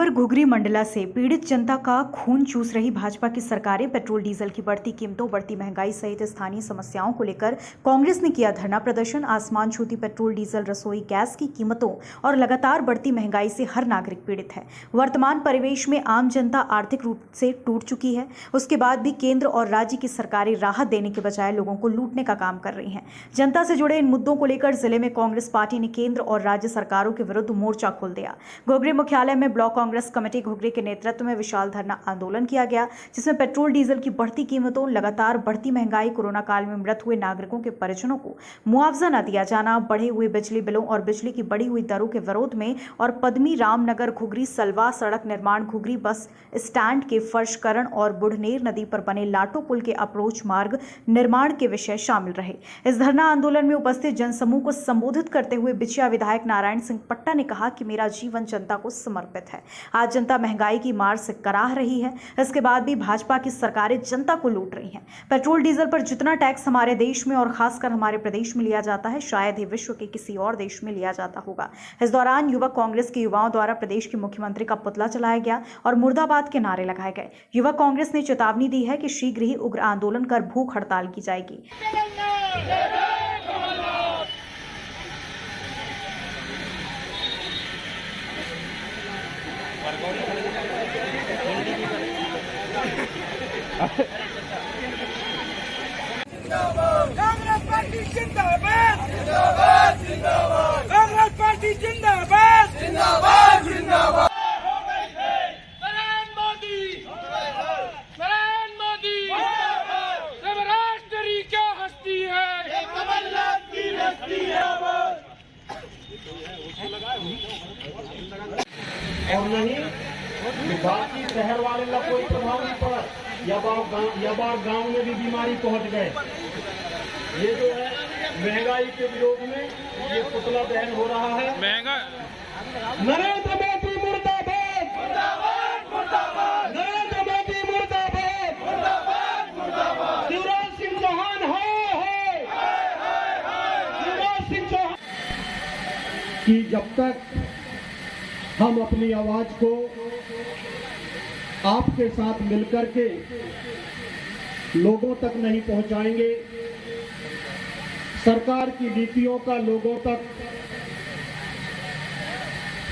खबर घुघरी मंडला से। पीड़ित जनता का खून चूस रही भाजपा की सरकारें पेट्रोल डीजल की बढ़ती कीमतों, बढ़ती महंगाई सहित स्थानीय समस्याओं को लेकर कांग्रेस ने किया धरना प्रदर्शन। आसमान छूती पेट्रोल डीजल रसोई गैस की कीमतों और लगातार बढ़ती महंगाई से हर नागरिक पीड़ित है। वर्तमान परिवेश में आम जनता आर्थिक रूप से टूट चुकी है। उसके बाद भी केंद्र और राज्य की सरकारें राहत देने के बजाय लोगों को लूटने का काम कर रही हैं। जनता से जुड़े इन मुद्दों को लेकर जिले में कांग्रेस पार्टी ने केंद्र और राज्य सरकारों के विरुद्ध मोर्चा खोल दिया। घुघरी मुख्यालय में ब्लॉक कांग्रेस कमेटी घुघरी के नेतृत्व में विशाल धरना आंदोलन किया गया, जिसमें पेट्रोल डीजल की बढ़ती कीमतों, लगातार बढ़ती महंगाई, कोरोना काल में मृत हुए नागरिकों के परिजनों को मुआवजा न दिया जाना, बढ़े हुए बिजली बिलों और बिजली की बढ़ी हुई दरों के विरोध में और पद्मी रामनगर घुघरी सलवा सड़क निर्माण, घुघरी बस स्टैंड के फर्शकरण और बुढ़नेर नदी पर बने लाटो पुल के अप्रोच मार्ग निर्माण के विषय शामिल रहे। इस धरना आंदोलन में उपस्थित जनसमूह को संबोधित करते हुए बिछिया विधायक नारायण सिंह पट्टा ने कहा कि मेरा जीवन जनता को समर्पित है। आज जनता महंगाई की मार से कराह रही है, इसके बाद भी भाजपा की सरकारें जनता को लूट रही हैं। पेट्रोल डीजल पर जितना टैक्स हमारे देश में और खासकर हमारे प्रदेश में लिया जाता है, शायद ही विश्व के किसी और देश में लिया जाता होगा। इस दौरान युवक कांग्रेस के युवाओं द्वारा प्रदेश के मुख्यमंत्री का पुतला चलाया गया और मुर्दाबाद के नारे लगाए गए। युवक कांग्रेस ने चेतावनी दी है कि शीघ्र ही उग्र आंदोलन कर भूख हड़ताल की जाएगी। कांग्रेस पार्टी जिंदाबाद जिंदाबाद जिंदाबाद कांग्रेस पार्टी जिंदाबाद जिंदाबाद जिंदाबाद। नरेंद्र मोदी राष्ट्र क्या हस्ती है, कमलनाथ की हस्ती है। और नहीं बाकी शहर वाले का कोई प्रभाव नहीं पड़ा, या बार गांव में भी बीमारी पहुंच गए। ये जो है महंगाई के विरोध में ये पुतला दहन हो रहा है। नरेंद्र मोदी मुर्दाबाद मुर्दाबाद मुर्दाबाद, नरेंद्र मोदी मुर्दाबाद मुर्दाबाद मुर्दाबाद, शिवराज सिंह चौहान है शिवराज सिंह चौहान की। जब तक हम अपनी आवाज को आपके साथ मिलकर के लोगों तक नहीं पहुंचाएंगे, सरकार की नीतियों का लोगों तक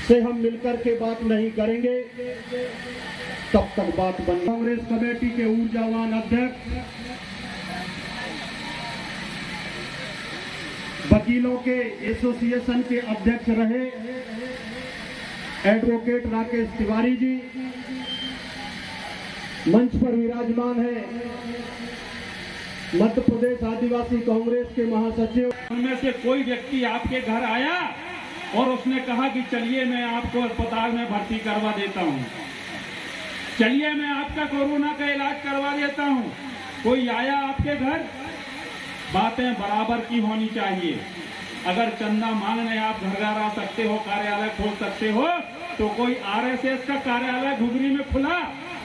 से हम मिलकर के बात नहीं करेंगे, तब तक बात बन। कांग्रेस कमेटी के ऊर्जावान अध्यक्ष, वकीलों के एसोसिएशन के अध्यक्ष रहे एडवोकेट राकेश तिवारी जी मंच पर विराजमान है। मध्य प्रदेश आदिवासी कांग्रेस के महासचिव। उनमें से कोई व्यक्ति आपके घर आया और उसने कहा कि चलिए मैं आपको अस्पताल में भर्ती करवा देता हूं, चलिए मैं आपका कोरोना का इलाज करवा देता हूं। कोई आया आपके घर? बातें बराबर की होनी चाहिए। अगर चंदा मांगने आप घर घर आ सकते हो, कार्यालय खोल सकते हो, तो कोई आरएसएस का कार्यालय घुघरी में खुला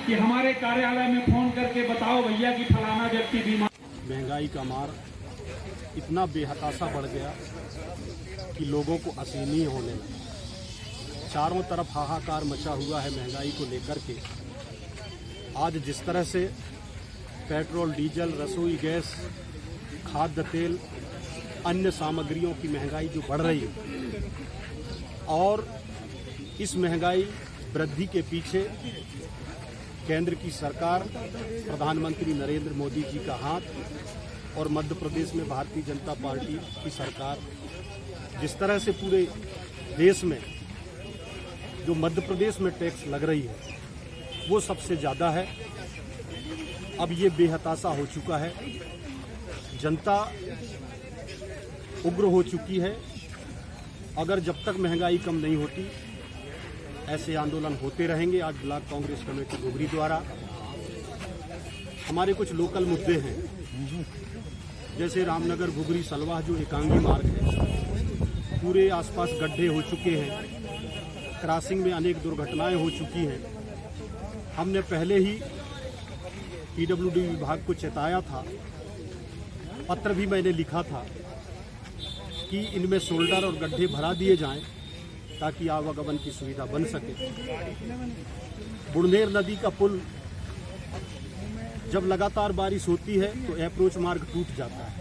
कि हमारे कार्यालय में फोन करके बताओ भैया कि फलाना व्यक्ति बीमार। महंगाई का मार इतना बेहताशा बढ़ गया कि लोगों को असहनीय होने लगा। चारों तरफ हाहाकार मचा हुआ है महंगाई को लेकर के। आज जिस तरह से पेट्रोल, डीजल, रसोई गैस, खाद्य तेल, अन्य सामग्रियों की महंगाई जो बढ़ रही है, और इस महंगाई वृद्धि के पीछे केंद्र की सरकार, प्रधानमंत्री नरेंद्र मोदी जी का हाथ और मध्य प्रदेश में भारतीय जनता पार्टी की सरकार, जिस तरह से पूरे देश में जो मध्य प्रदेश में टैक्स लग रही है वो सबसे ज़्यादा है। अब ये बेहताशा हो चुका है, जनता उग्र हो चुकी है। अगर जब तक महंगाई कम नहीं होती ऐसे आंदोलन होते रहेंगे। आज ब्लॉक कांग्रेस कमेटी घुघरी द्वारा हमारे कुछ लोकल मुद्दे हैं, जैसे रामनगर घुघरी सलवा जो एकांगी मार्ग है, पूरे आसपास गड्ढे हो चुके हैं, क्रॉसिंग में अनेक दुर्घटनाएं हो चुकी हैं। हमने पहले ही पीडब्ल्यूडी विभाग को चेताया था, पत्र भी मैंने लिखा था कि इनमें शोल्डर और गड्ढे भरा दिए जाएं ताकि आवागमन की सुविधा बन सके। बुढ़नेर नदी का पुल जब लगातार बारिश होती है तो अप्रोच मार्ग टूट जाता है,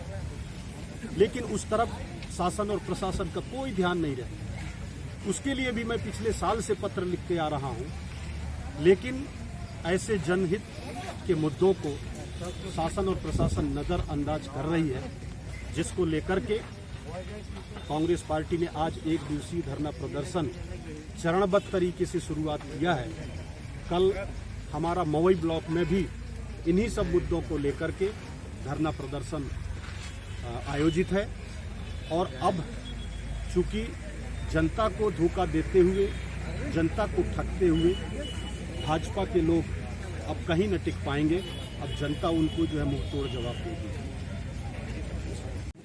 लेकिन उस तरफ शासन और प्रशासन का कोई ध्यान नहीं रहता। उसके लिए भी मैं पिछले साल से पत्र लिख के आ रहा हूं, लेकिन ऐसे जनहित के मुद्दों को शासन और प्रशासन नजरअंदाज कर रही है, जिसको लेकर के कांग्रेस पार्टी ने आज एक दिवसीय धरना प्रदर्शन चरणबद्ध तरीके से शुरुआत किया है। कल हमारा मवई ब्लॉक में भी इन्हीं सब मुद्दों को लेकर के धरना प्रदर्शन आयोजित है। और अब चूंकि जनता को धोखा देते हुए, जनता को ठगते हुए भाजपा के लोग अब कहीं न टिक पाएंगे। अब जनता उनको जो है मुंहतोड़ जवाब देगी।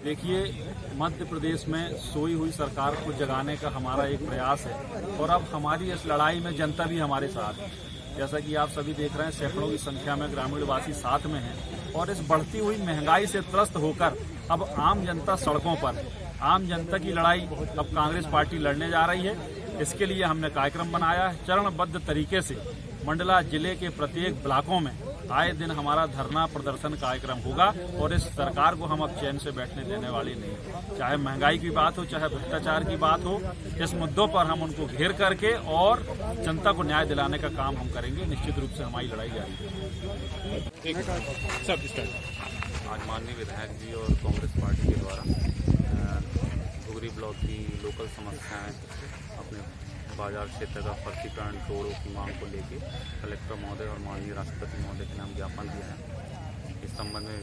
देखिए, मध्य प्रदेश में सोई हुई सरकार को जगाने का हमारा एक प्रयास है और अब हमारी इस लड़ाई में जनता भी हमारे साथ है। जैसा कि आप सभी देख रहे हैं, सैकड़ों की संख्या में ग्रामीणवासी साथ में हैं और इस बढ़ती हुई महंगाई से त्रस्त होकर अब आम जनता सड़कों पर, आम जनता की लड़ाई अब कांग्रेस पार्टी लड़ने जा रही है। इसके लिए हमने कार्यक्रम बनाया है। चरणबद्ध तरीके से मंडला जिले के प्रत्येक ब्लॉकों में आए दिन हमारा धरना प्रदर्शन कार्यक्रम होगा और इस सरकार को हम अब चैन से बैठने देने वाली नहीं। चाहे महंगाई की बात हो, चाहे भ्रष्टाचार की बात हो, इस मुद्दों पर हम उनको घेर करके और जनता को न्याय दिलाने का काम हम करेंगे। निश्चित रूप से हमारी लड़ाई जारी है। आज माननीय विधायक जी और कांग्रेस पार्टी के द्वारा घुघरी ब्लॉक की लोकल समस्याएं, अपने बाजार क्षेत्र का फर्जीकरण, रोडों की मांग को लेकर कलेक्टर महोदय और माननीय राष्ट्रपति महोदय के नाम ज्ञापन दिया है। इस संबंध में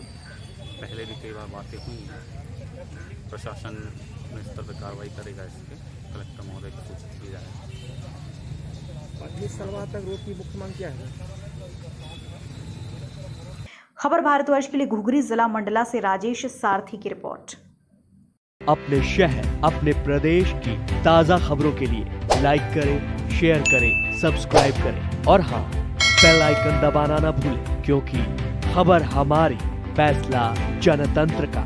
पहले भी कई बार बातें हुई हैं। प्रशासन में स्तर पर कार्रवाई करेगा, इस पर कलेक्टर महोदय को सूचित किया जाएगा। 25 साल बाद तक रोड की मुख्य मांग क्या है? खबर भारतवर्ष के लिए घुघरी जिला मंडला से राजेश सारथी की रिपोर्ट। अपने शहर, अपने प्रदेश की ताजा खबरों के लिए लाइक करें, शेयर करें, सब्सक्राइब करें और हाँ, बेल आइकन दबाना ना भूलें, क्योंकि खबर हमारी, फैसला जनतंत्र का।